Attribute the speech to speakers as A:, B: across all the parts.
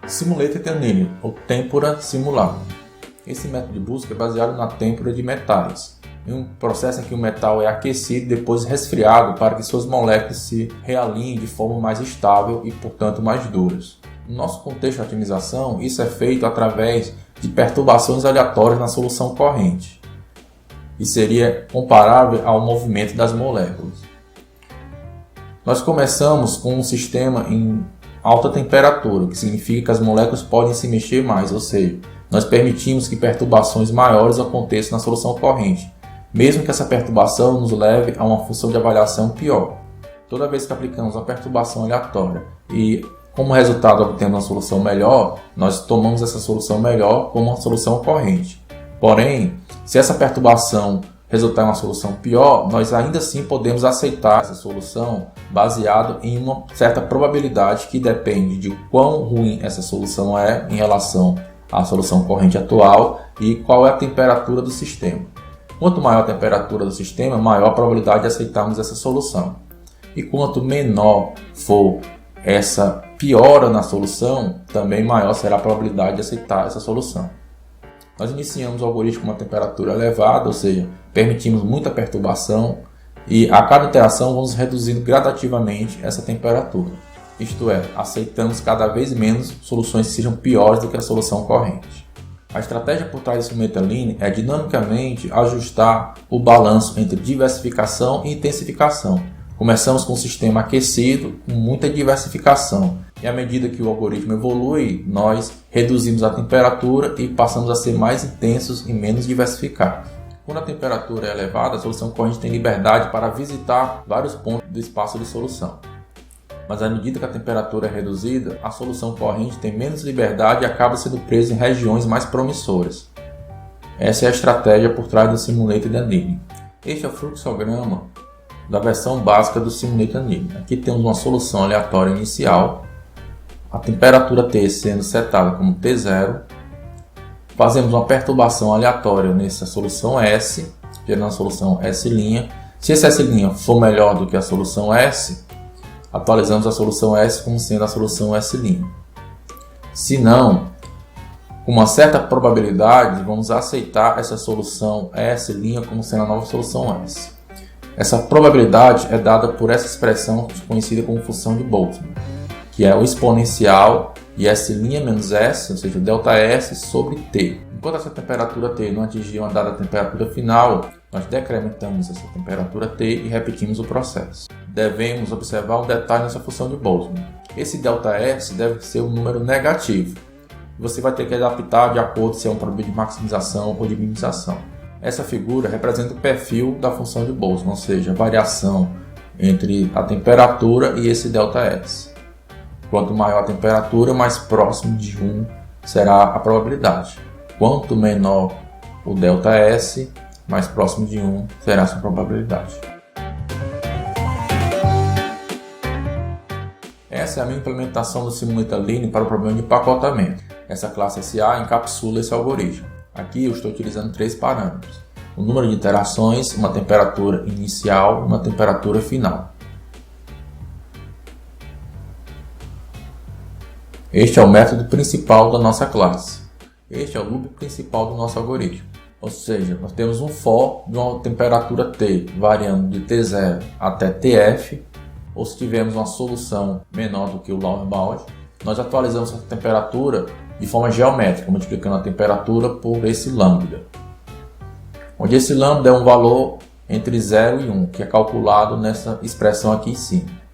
A: Simulated Annealing, ou têmpora simulada. Esse método de busca é baseado na têmpora de metais, em um processo em que o metal é aquecido e depois resfriado para que suas moléculas se realinhem de forma mais estável e, portanto, mais duras. No nosso contexto de otimização, isso é feito através de perturbações aleatórias na solução corrente, e seria comparável ao movimento das moléculas. Nós começamos com um sistema em alta temperatura, que significa que as moléculas podem se mexer mais, ou seja, nós permitimos que perturbações maiores aconteçam na solução corrente, mesmo que essa perturbação nos leve a uma função de avaliação pior. Toda vez que aplicamos uma perturbação aleatória e, como resultado, obtemos uma solução melhor, nós tomamos essa solução melhor como uma solução corrente. Porém, se essa perturbação resultar em uma solução pior, nós ainda assim podemos aceitar essa solução baseado em uma certa probabilidade que depende de quão ruim essa solução é em relação à solução corrente atual e qual é a temperatura do sistema. Quanto maior a temperatura do sistema, maior a probabilidade de aceitarmos essa solução. E quanto menor for essa piora na solução, também maior será a probabilidade de aceitar essa solução. Nós iniciamos o algoritmo com uma temperatura elevada, ou seja, permitimos muita perturbação e a cada interação vamos reduzindo gradativamente essa temperatura. Isto é, aceitamos cada vez menos soluções que sejam piores do que a solução corrente. A estratégia por trás do Simulated Annealing é dinamicamente ajustar o balanço entre diversificação e intensificação. Começamos com um sistema aquecido, com muita diversificação, e à medida que o algoritmo evolui, nós reduzimos a temperatura e passamos a ser mais intensos e menos diversificados. Quando a temperatura é elevada, a solução corrente tem liberdade para visitar vários pontos do espaço de solução. Mas à medida que a temperatura é reduzida, a solução corrente tem menos liberdade e acaba sendo presa em regiões mais promissoras. Essa é a estratégia por trás do Simulated Annealing. Este é o fluxograma da versão básica do Simulated Annealing. Aqui temos uma solução aleatória inicial, a temperatura T sendo setada como T0, fazemos uma perturbação aleatória nessa solução S, gerando a solução S'. Se essa S' for melhor do que a solução S, atualizamos a solução S como sendo a solução S'. Se não, com uma certa probabilidade, vamos aceitar essa solução S' como sendo a nova solução S. Essa probabilidade é dada por essa expressão conhecida como função de Boltzmann, que é o exponencial de S' menos S, ou seja, ΔS sobre T. Enquanto essa temperatura T não atingir uma dada temperatura final, nós decrementamos essa temperatura T e repetimos o processo. Devemos observar um detalhe nessa função de Boltzmann. Esse ΔS deve ser um número negativo. Você vai ter que adaptar de acordo se é um problema de maximização ou de minimização. Essa figura representa o perfil da função de Boltzmann, ou seja, a variação entre a temperatura e esse ΔS. Quanto maior a temperatura, mais próximo de 1 será a probabilidade. Quanto menor o ΔS, mais próximo de 1 será essa probabilidade. Essa é a minha implementação do Simulated Annealing para o problema de empacotamento. Essa classe SA encapsula esse algoritmo. Aqui eu estou utilizando 3 parâmetros: o número de interações, uma temperatura inicial e uma temperatura final. Este é o método principal da nossa classe. Este é o loop principal do nosso algoritmo. Ou seja, nós temos um for de uma temperatura T variando de T0 até Tf, ou se tivermos uma solução menor do que o lower bound, nós atualizamos essa temperatura de forma geométrica, multiplicando a temperatura por esse lambda, onde esse lambda é um valor entre 0 e 1, que é calculado nessa expressão aqui em cima.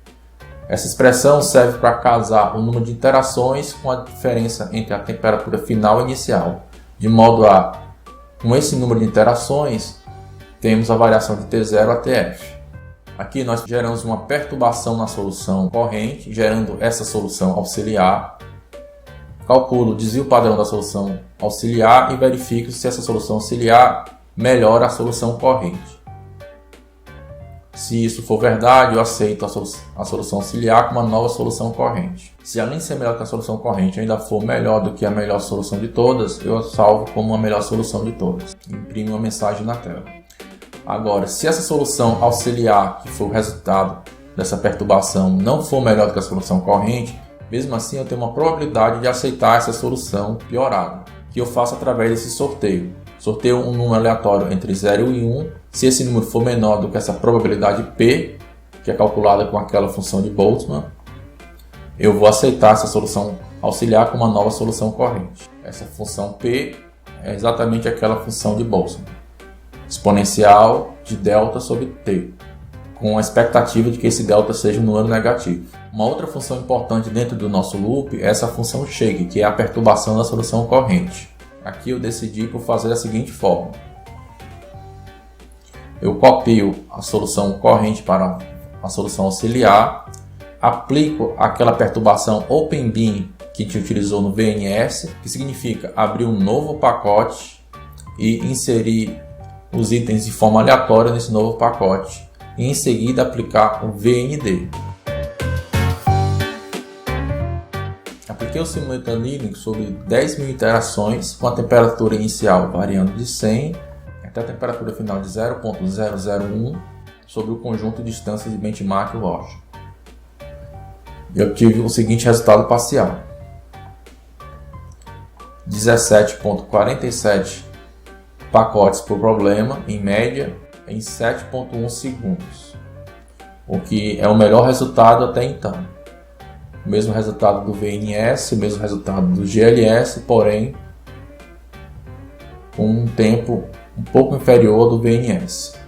A: Essa expressão serve para casar o número de interações com a diferença entre a temperatura final e inicial, de modo a, com esse número de interações, temos a variação de T0 a Tf. Aqui nós geramos uma perturbação na solução corrente, gerando essa solução auxiliar. Calculo o desvio padrão da solução auxiliar e verifico se essa solução auxiliar melhora a solução corrente. Se isso for verdade, eu aceito a solução auxiliar como uma nova solução corrente. Se além de ser melhor que a solução corrente ainda for melhor do que a melhor solução de todas, eu a salvo como a melhor solução de todas. Imprimo uma mensagem na tela. Agora, se essa solução auxiliar, que foi o resultado dessa perturbação, não for melhor do que a solução corrente, Mesmo assim, eu tenho uma probabilidade de aceitar essa solução piorada, que eu faço através desse sorteio. Sorteio um número aleatório entre 0 e 1. Se esse número for menor do que essa probabilidade P, que é calculada com aquela função de Boltzmann, eu vou aceitar essa solução auxiliar com uma nova solução corrente. Essa função P é exatamente aquela função de Boltzmann, exponencial de delta sobre t, com a expectativa de que esse delta seja um número negativo. Uma outra função importante dentro do nosso loop é essa função shake, que é a perturbação da solução corrente. Aqui eu decidi por fazer da seguinte forma. Eu copio a solução corrente para a solução auxiliar, aplico aquela perturbação OpenBeam que a gente utilizou no VNS, que significa abrir um novo pacote e inserir os itens de forma aleatória nesse novo pacote, e em seguida aplicar o VND. Apliquei o simultaneering sobre 10.000 interações, com a temperatura inicial variando de 100 até a temperatura final de 0.001 sobre o conjunto de instâncias de benchmark lógico. E obtive o seguinte resultado parcial: 17.47 pacotes por problema, em média, em 7.1 segundos, o que é o melhor resultado até então. O mesmo resultado do VNS, o mesmo resultado do GLS, porém com um tempo um pouco inferior ao do VNS.